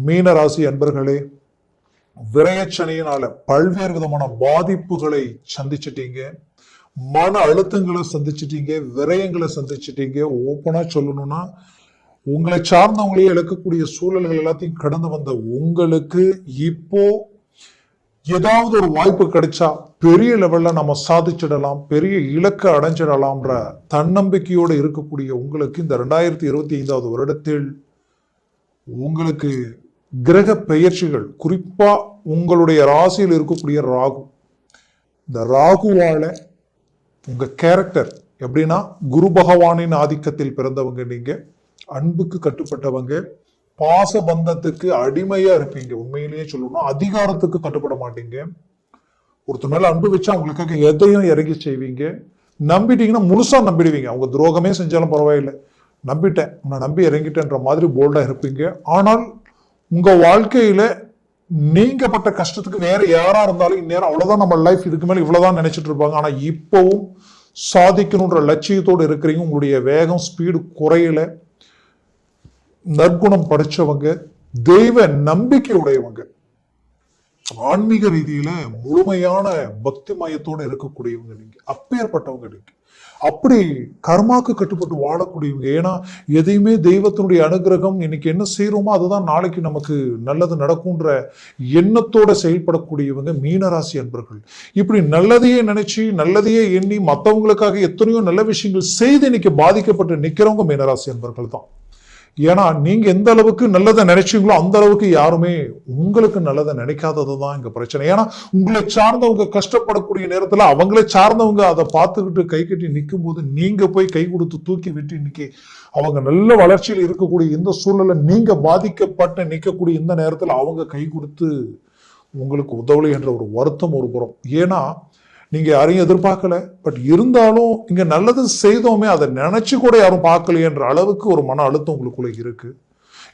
மீன ராசி அன்பர்களே, விரயச்சனையினால பல்வேறு விதமான பாதிப்புகளை சந்திச்சிட்டீங்க, மன அழுத்தங்களை சந்திச்சிட்டீங்க, விரயங்களை சந்திச்சிட்டீங்க. ஓப்பனா சொல்லணும்னா உங்களை சார்ந்தவங்களையே இழக்கக்கூடிய சூழல்கள் எல்லாத்தையும் கடந்து வந்த உங்களுக்கு இப்போ ஏதாவது ஒரு வாய்ப்பு கிடைச்சா பெரிய லெவல்ல நம்ம சாதிச்சிடலாம், பெரிய இலக்கை அடைஞ்சிடலாம்ன்ற தன்னம்பிக்கையோடு இருக்கக்கூடிய உங்களுக்கு இந்த 2025 வருடத்தில் உங்களுக்கு கிரக பெயர்ச்சிகள், குறிப்பா உங்களுடைய ராசியில் இருக்கக்கூடிய ராகு, இந்த ராகுவால உங்க கேரக்டர் எப்படின்னா, குரு பகவானின் ஆதிக்கத்தில் பிறந்தவங்க நீங்க, அன்புக்கு கட்டுப்பட்டவங்க, பாச பந்தத்துக்கு அடிமையா இருப்பீங்க. உண்மையிலேயே சொல்லணும், அதிகாரத்துக்கு கட்டுப்பட மாட்டீங்க. ஒருத்தர் மேல அன்பு வச்சா அவங்களுக்காக எதையும் இறங்கி செய்வீங்க. நம்பிட்டீங்கன்னா முழுசா நம்பிடுவீங்க. அவங்க துரோகமே செஞ்சாலும் பரவாயில்லை, நம்பிட்டேன், நான் நம்பி இறங்கிட்டேன்ற மாதிரி போல்டா இருப்பீங்க. ஆனால் உங்க வாழ்க்கையில நீங்க பட்ட கஷ்டத்துக்கு வேற யாரா இருந்தாலும் இந்நேரம் அவ்வளவுதான், நம்ம லைஃப் இதுக்கு மேல இவ்வளவுதான் நினைச்சிட்டு இருப்பாங்க. ஆனா இப்பவும் சாதிக்கணுன்ற லட்சியத்தோடு இருக்கிறீங்க. உங்களுடைய வேகம், ஸ்பீடு குறையல. நற்குணம் படைச்சவங்க, தெய்வ நம்பிக்கை உடையவங்க, ஆன்மீக ரீதியில முழுமையான பக்தி மயத்தோடு இருக்கக்கூடியவங்க நீங்க. அப்பேற்பட்டவங்க நீங்க. அப்படி கர்மாக்கு கட்டுப்பட்டு வாழக்கூடியவங்க. ஏன்னா எதையுமே தெய்வத்தினுடைய அனுகிரகம், இன்னைக்கு என்ன செய்யறோமோ அதுதான் நாளைக்கு நமக்கு நல்லது நடக்கும்ன்ற எண்ணத்தோட செயல்படக்கூடியவங்க மீனராசி அன்பர்கள். இப்படி நல்லதையே நினைச்சு, நல்லதையே எண்ணி, மற்றவங்களுக்காக எத்தனையோ நல்ல விஷயங்கள் செய்து இன்னைக்கு பாதிக்கப்பட்டு நிக்கிறவங்க மீனராசி அன்பர்கள் தான். ஏன்னா நீங்க எந்த அளவுக்கு நல்லதை நினைச்சீங்களோ அந்த அளவுக்கு யாருமே உங்களுக்கு நல்லதை நினைக்காததுதான் இங்க பிரச்சனை. ஏன்னா உங்களை சார்ந்தவங்க கஷ்டப்படக்கூடிய நேரத்துல அவங்களே சார்ந்தவங்க அதை பார்த்துக்கிட்டு கை கட்டி நிற்கும் போது நீங்க போய் கை கொடுத்து தூக்கி விட்டு இன்னைக்கு அவங்க நல்ல வளர்ச்சியில் இருக்கக்கூடிய இந்த சூழலை நீங்க பாதிக்கப்பட்டு நிற்கக்கூடிய இந்த நேரத்துல அவங்க கை கொடுத்து உங்களுக்கு உதவலை என்ற ஒரு வருத்தம் ஒரு புறம். ஏன்னா நீங்க யாரையும் எதிர்பார்க்கல, பட் இருந்தாலும் இங்க நல்லது செய்தோமே அதை நினைச்சு கூட யாரும் பார்க்கலையன்ற அளவுக்கு ஒரு மன அழுத்தம் உங்களுக்குள்ள இருக்கு.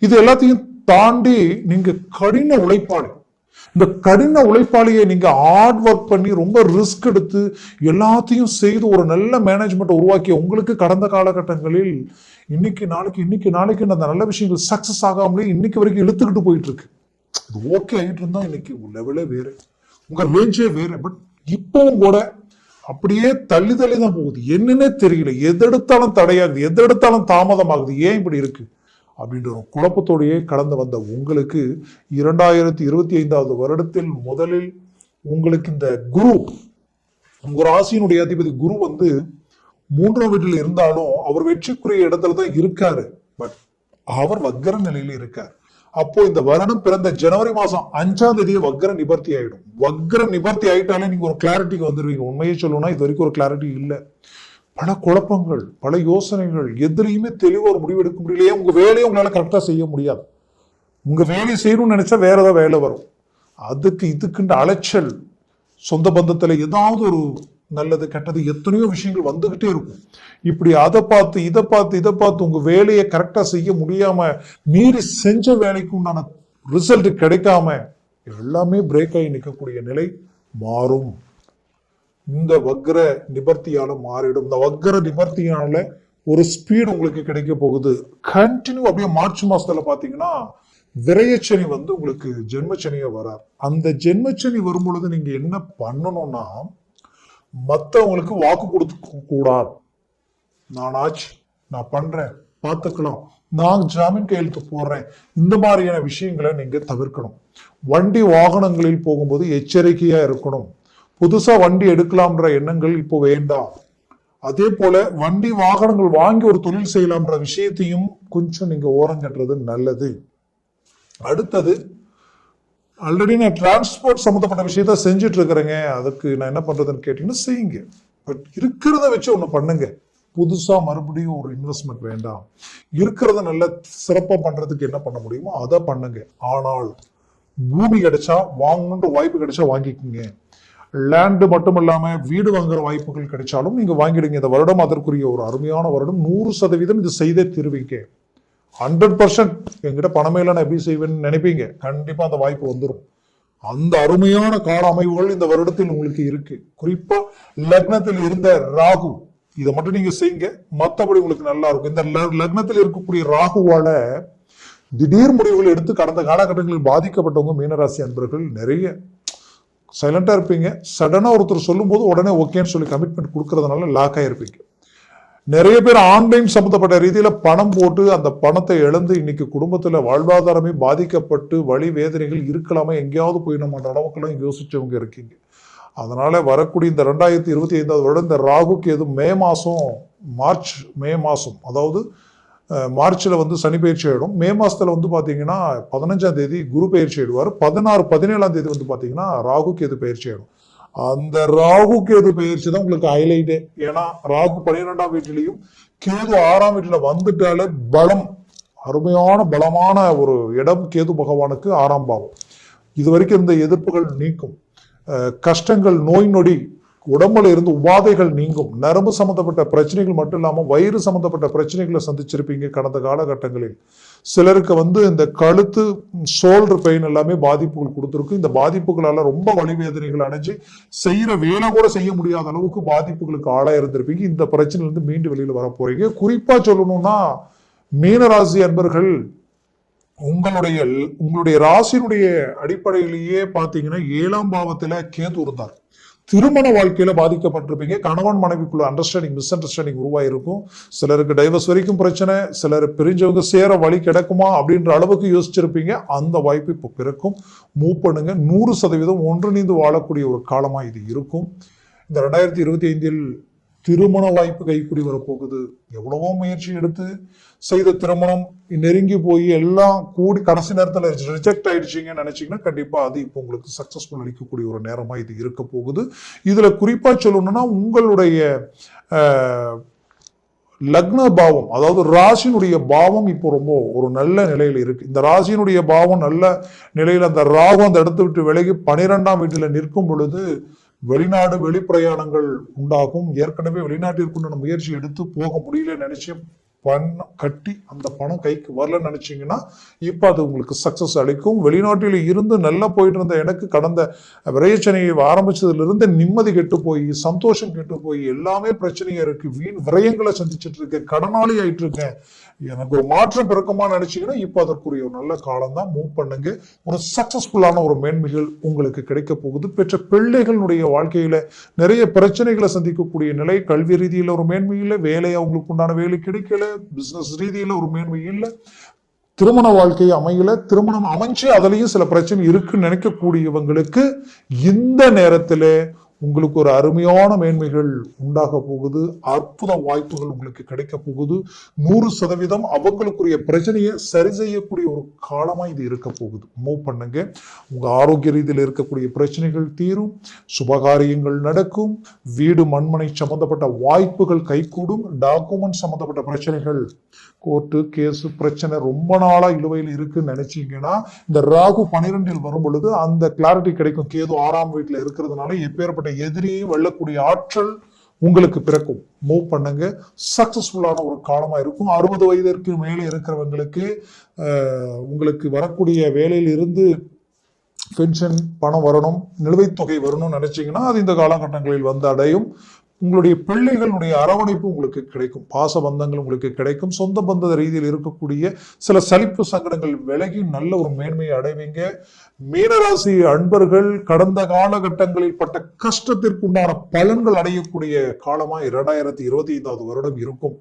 இது எல்லாத்தையும் தாண்டி நீங்க கடின உழைப்பாளி. இந்த கடின உழைப்பாளியை நீங்க ஹார்ட் ஒர்க் பண்ணி ரொம்ப ரிஸ்க் எடுத்து எல்லாத்தையும் செய்து ஒரு நல்ல மேனேஜ்மெண்ட் உருவாக்கி உங்களுக்கு கடந்த காலகட்டங்களில் இன்னைக்கு நாளைக்கு அந்த நல்ல விஷயங்கள் சக்சஸ் ஆகாமலே இன்னைக்கு வரைக்கும் இழுத்துக்கிட்டு போயிட்டு இருக்கு. இது ஓகே ஆகிட்டு இருந்தா இன்னைக்கு லெவலே வேறு, உங்க ரேஞ்சே வேறு. பட் இப்பவும் கூட அப்படியே தள்ளி தான் போகுது. என்னன்னே தெரியல, எதெடுத்தாலும் தடையாகுது, எதெடுத்தாலும் தாமதமாகுது. ஏன் இப்படி இருக்கு அப்படின்ற ஒரு குழப்பத்தோடையே கடந்து வந்த உங்களுக்கு 2025 வருடத்தில் முதலில் உங்களுக்கு இந்த குரு, உங்க ராசியினுடைய அதிபதி குரு 3ஆம் வீட்டில் இருந்தாலும் அவர் வெற்றிக்குரிய இடத்துல தான் இருக்காரு. பட் அவர் வக்கர நிலையில இருக்கார். அப்போ இந்த வருடம் பிறந்த ஜனவரி மாசம் 5ஆம் தேதியே வக்கர நிவர்த்தி ஆயிடும். வக்கர நிவர்த்தி ஆயிட்டாலே நீங்க ஒரு கிளாரிட்டிக்கு வந்துருவீங்க. உண்மையை சொல்லணும்னா இது வரைக்கும் ஒரு கிளாரிட்டி இல்லை. பல குழப்பங்கள், பல யோசனைகள், எதுலையுமே தெளிவா ஒரு முடிவு எடுக்க முடியலையே. உங்க வேலையை உங்களால கரெக்டா செய்ய முடியாது. உங்க வேலையை செய்யணும்னு நினைச்சா வேற ஏதாவது வேலை வரும். அதுக்கு இதுக்குன்ற அலைச்சல், சொந்த பந்தத்துல ஏதாவது ஒரு நல்லது கெட்டது எத்தனையோ விஷயங்கள் வந்துகிட்டே இருக்கும். இப்படி அதை பார்த்து இதை பார்த்து உங்க வேலையை கரெக்டா செய்ய முடியாம மீறி செஞ்ச வேலைக்கு உண்டான ரிசல்ட் கிடைக்காம எல்லாமே பிரேக் ஆகி நிற்கக்கூடிய நிலை மாறும். இந்த வக்ர நிவர்த்தியால மாறிடும். இந்த வக்ர நிவர்த்தியால ஒரு ஸ்பீடு உங்களுக்கு கிடைக்க போகுது. கண்டினியூ அப்படியே மார்ச் மாசத்துல பாத்தீங்கன்னா விரயச்சனி உங்களுக்கு ஜென்மச்சனியா வரார். அந்த ஜென்மச்சனி வரும் பொழுது நீங்க என்ன பண்ணணும்னா, மற்றவங்களுக்கு வாக்கு கொடுக்க கூடாது. நான் ஆச்சு, நான் பண்றேன், பார்த்துக்கலாம், நான் ஜாமீன் கையெழுத்து போடுறேன், இந்த மாதிரியான விஷயங்களை நீங்க தவிர்க்கணும். வண்டி வாகனங்களில் போகும்போது எச்சரிக்கையா இருக்கணும். புதுசா வண்டி எடுக்கலாம்ன்ற எண்ணங்கள் இப்போ வேண்டாம். அதே போல வண்டி வாகனங்கள் வாங்கி ஒரு தொழில் செய்யலாம்ன்ற விஷயத்தையும் கொஞ்சம் நீங்க ஓரங்கட்டுறது நல்லது. அடுத்தது, ஆல்ரெடி நான் டிரான்ஸ்போர்ட் சம்மந்தப்பட்ட விஷயத்த செஞ்சுட்டு இருக்கிறேங்க, அதுக்கு நான் என்ன பண்றதுன்னு கேட்டீங்கன்னா செய்யுங்க. பட் இருக்கிறத வச்சு ஒண்ணு பண்ணுங்க. புதுசா மறுபடியும் ஒரு இன்வெஸ்ட்மெண்ட் வேண்டாம். இருக்கிறத நல்ல சிறப்பா பண்றதுக்கு என்ன பண்ண முடியுமோ அதை பண்ணுங்க. ஆனால் பூமி கிடைச்சா வாங்கணுன்ற வாய்ப்பு கிடைச்சா வாங்கிக்கோங்க. லேண்டு மட்டும் இல்லாம வீடு வாங்குற வாய்ப்புகள் கிடைச்சாலும் நீங்க வாங்கிடுங்க. இந்த வருடம் அதற்குரிய ஒரு அருமையான வருடம். 100% இது செய்தே தீருவீங்க. 100% என்கிட்ட பணமே இல்லை நான் எப்படி செய்வேன்னு நினைப்பீங்க. கண்டிப்பா அந்த வாய்ப்பு வந்துடும். அந்த அருமையான கால அமைவுகள் இந்த வருடத்தில் உங்களுக்கு இருக்கு. குறிப்பா லக்னத்தில் இருந்த ராகு, இதை மட்டும் நீங்க செய்யுங்க, மற்றபடி உங்களுக்கு நல்லா இருக்கும். இந்த லக்னத்தில் இருக்கக்கூடிய ராகுவால திடீர் முடிவுகள் எடுத்து கடந்த காலகட்டங்களில் பாதிக்கப்பட்டவங்க மீனராசி அன்பர்கள் நிறைய சைலண்டா இருப்பீங்க. சடனா ஒருத்தர் சொல்லும் போது உடனே ஓகேன்னு சொல்லி கமிட்மெண்ட் கொடுக்கறதுனால லாக் ஆயிருப்பீங்க. நிறைய பேர் ஆன்லைன் சம்பந்தப்பட்ட ரீதியில பணம் போட்டு அந்த பணத்தை இழந்து இன்னைக்கு குடும்பத்துல வாழ்வாதாரமே பாதிக்கப்பட்டு வலி வேதனைகள் இருக்கலாமா, எங்கேயாவது போயிடணுமான்ற அளவுக்குலாம் யோசிச்சவங்க இருக்கீங்க. அதனால வரக்கூடிய இந்த 2025 வருடம் இந்த ராகு கேது மே மாசம் அதாவது மார்ச்ல வந்து சனி பயிற்சி ஆயிடும். மே மாசத்துல வந்து பாத்தீங்கன்னா 15ஆம் தேதி குரு பயிற்சி ஆயிடுவார். 16, 17ஆம் தேதி வந்து பாத்தீங்கன்னா ராகு கேது பயிற்சி ஆயிடும். அந்த ராகு கேது பயிற்சி தான் உங்களுக்கு ஹைலைட்டே. ஏன்னா ராகு 12ஆம் வீட்டிலையும் கேது 6ஆம் வீட்டுல வந்துட்டாலே பலம், அருமையான பலமான ஒரு இடம் கேது பகவானுக்கு 6ஆம் பாவம். இது வரைக்கும் இருந்த எதிர்ப்புகள் நீக்கும், கஷ்டங்கள் நோய் நொடி உடம்புல இருந்து உபாதைகள் நீங்கும், நரம்பு சம்பந்தப்பட்ட பிரச்சனைகள் மட்டும் இல்லாம வயிறு சம்பந்தப்பட்ட பிரச்சனைகளை சந்திச்சிருப்பீங்க கடந்த காலகட்டங்களில். சிலருக்கு வந்து இந்த கழுத்து ஷோல்டர் பெயின் எல்லாமே பாதிப்புகள் கொடுத்துருக்கு. இந்த பாதிப்புகளால ரொம்ப வலி வேதனைகள் அடைஞ்சு செய்யற வேலை கூட செய்ய முடியாத அளவுக்கு பாதிப்புகளுக்கு ஆளா இருந்திருப்பீங்க. இந்த பிரச்சனையில இருந்து மீண்டு வெளியில வர போறீங்க. குறிப்பா சொல்லணும்னா மீனராசி அன்பர்கள் உங்களுடைய ராசியினுடைய அடிப்படையிலேயே பாத்தீங்கன்னா 7ஆம் பாவத்துல கேது இருந்தார். திருமண வாழ்க்கையில பாதிக்கப்பட்டிருப்பீங்க. கணவன் மனைவிக்குள்ள அண்டர்ஸ்டாண்டிங் மிஸ் அண்டர்ஸ்டாண்டிங் உருவாயிருக்கும். சிலருக்கு டைவர்ஸ் வரைக்கும் பிரச்சனை, சிலர் பிரிஞ்சவங்க சேர வழி கிடைக்குமா அப்படின்ற அளவுக்கு யோசிச்சிருப்பீங்க. அந்த வாய்ப்பு இப்போ பிறக்கும். மூவ் பண்ணுங்க. 100% ஒன்றிணைந்து வாழக்கூடிய ஒரு காலமா இது இருக்கும். இந்த 2025 திருமண வாய்ப்பு கைக்கூடி வரப்போகுது. எவ்வளவோ முயற்சி எடுத்து செய்த திருமணம் நெருங்கி போய் எல்லாம் கூடி கடைசி நேரத்தில் ரிஜெக்ட் ஆயிடுச்சிங்கன்னு நினைச்சீங்கன்னா கண்டிப்பா அது இப்போ உங்களுக்கு சக்சஸ்ஃபுல் அளிக்கக்கூடிய ஒரு நேரமா இது இருக்க போகுது. இதுல குறிப்பா சொல்லணும்னா உங்களுடைய லக்ன பாவம், அதாவது ராசியினுடைய பாவம் இப்போ ரொம்ப ஒரு நல்ல நிலையில இருக்கு. இந்த ராசியினுடைய பாவம் நல்ல நிலையில அந்த ராகு அந்த இடத்தை விட்டு விலகி 12ஆம் வீட்டுல நிற்கும் பொழுது வெளிநாடு வெளிப்பிரயாணங்கள் உண்டாகும். ஏற்கனவே வெளிநாட்டிற்கு முயற்சி எடுத்து போக முடியல நினைச்சு பணம் கட்டி அந்த பணம் கைக்கு வரலன்னு நினைச்சீங்கன்னா இப்ப அது உங்களுக்கு சக்சஸ் அளிக்கும். வெளிநாட்டில் இருந்து நல்லா போயிட்டு இருந்த எனக்கு கடந்த விரயச்சனையை ஆரம்பிச்சதுல இருந்து நிம்மதி கெட்டு போய் சந்தோஷம் கெட்டு போய் எல்லாமே பிரச்சனையா இருக்கு, வீண் விரயங்களை சந்திச்சுட்டு இருக்கேன், கடனாளி ஆயிட்டு இருக்கேன், எனக்கு ஒரு மாற்றம் பிறக்குமா நினைச்சீங்கன்னா இப்ப அதற்குரிய ஒரு நல்ல காலம் தான். மூவ் பண்ணுங்க. ஒரு சக்சஸ்ஃபுல்லான ஒரு மேன்மைகள் உங்களுக்கு கிடைக்க போகுது. பெற்ற பிள்ளைகளுடைய வாழ்க்கையில நிறைய பிரச்சனைகளை சந்திக்கக்கூடிய நிலை, கல்வி ரீதியில ஒரு மேன்மை இல்லை, வேலை அவங்களுக்கு உண்டான வேலை கிடைக்கல, பிசினஸ் ரீதியில ஒரு மேன்மை இல்லை, திருமண வாழ்க்கை அமையல, திருமணம் அமைஞ்சு அதுலயும் சில பிரச்சனை இருக்குன்னு நினைக்கக்கூடியவங்களுக்கு இந்த நேரத்துல உங்களுக்கு ஒரு அருமையான மேன்மைகள் உண்டாக போகுது. அற்புத வாய்ப்புகள் உங்களுக்கு கிடைக்க போகுது. 100% அவங்களுக்குரிய பிரச்சனையை சரி செய்யக்கூடிய ஒரு காலமா இது இருக்க போகுது. மூவ் பண்ணுங்க. உங்க ஆரோக்கிய ரீதியில் இருக்கக்கூடிய பிரச்சனைகள் தீரும், சுபகாரியங்கள் நடக்கும், வீடு மண்மனை சம்பந்தப்பட்ட வாய்ப்புகள் கைகூடும், டாக்குமெண்ட் சம்பந்தப்பட்ட பிரச்சனைகள் கோர்ட்டு கேஸ் பிரச்சனை ரொம்ப நாளா இழுவையில் இருக்குன்னு நினைச்சீங்கன்னா இந்த ராகு 12 வரும் பொழுது அந்த கிளாரிட்டி கிடைக்கும். கேது 6ஆம் வீட்டுல இருக்கிறதுனால எப்பேற்பட்ட எதிரியை வெல்லக்கூடிய ஆற்றல் உங்களுக்கு பிறக்கும். மூவ் பண்ணுங்க. சக்சஸ்ஃபுல்லான ஒரு காலமா இருக்கும். 60 வயதிற்கு மேலே இருக்கிறவங்களுக்கு உங்களுக்கு வரக்கூடிய வேலையில் இருந்து பென்ஷன் பணம் வரணும், நிலுவைத் தொகை வரணும்னு நினைச்சீங்கன்னா அது இந்த காலகட்டங்களில் வந்து அடையும். உங்களுடைய பிள்ளைகளுடைய அரவணைப்பு உங்களுக்கு கிடைக்கும், பாச பந்தங்கள் உங்களுக்கு கிடைக்கும், சொந்த பந்த ரீதியில் இருக்கக்கூடிய சில சலிப்பு சங்கடங்கள் விலகி நல்ல ஒரு மேன்மையை அடைவீங்க. மீனராசி அன்பர்கள் கடந்த காலகட்டங்களில் பட்ட கஷ்டத்திற்குண்டான பலன்கள் அடையக்கூடிய காலமா 2025 வருடம் இருக்கும்.